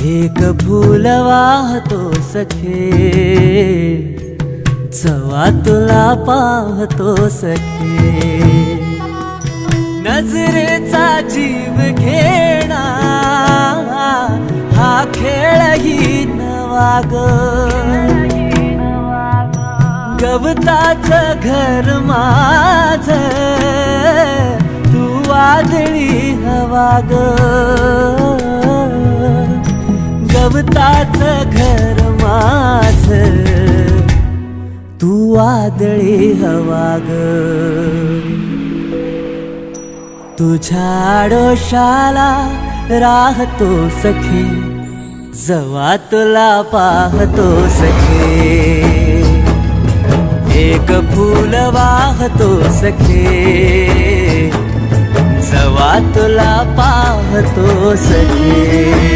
एक फूल वाहतो सखे, जवा तुला पाहतो सखे। नजरेचा जीव घेणा हा खेळही नवा ग। गवताचं घर माझं तू वादळी हवा ग। गवताचं घर माझं तू वादळी हवा ग। तुझ्या आडोशाला राहतो सखे, जवा तुला पाहतो सखे। एक फूल वाहतो सखे, जवा तुला पाहतो सखे।